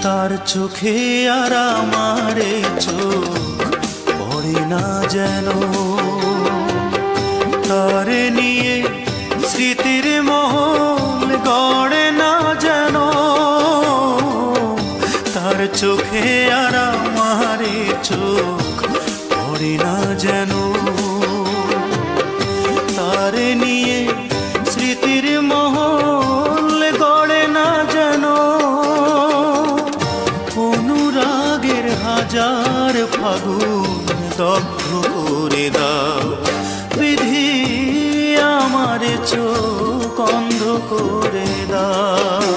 তার চোখে আর আমারে চোখ পড়ে না যেন, তারে নিয়ে স্মৃতির মহল গড়ে না যেন। তার চোখে আর আমারে চোখ পড়ে না যেন, তারে নিয়ে স্মৃতির মহল গড়ে না যেন। অনুরাগের হাজার ফাগুন দগ্ধ করে দাও বিধি, আমার চোখ অন্ধ করে দাও।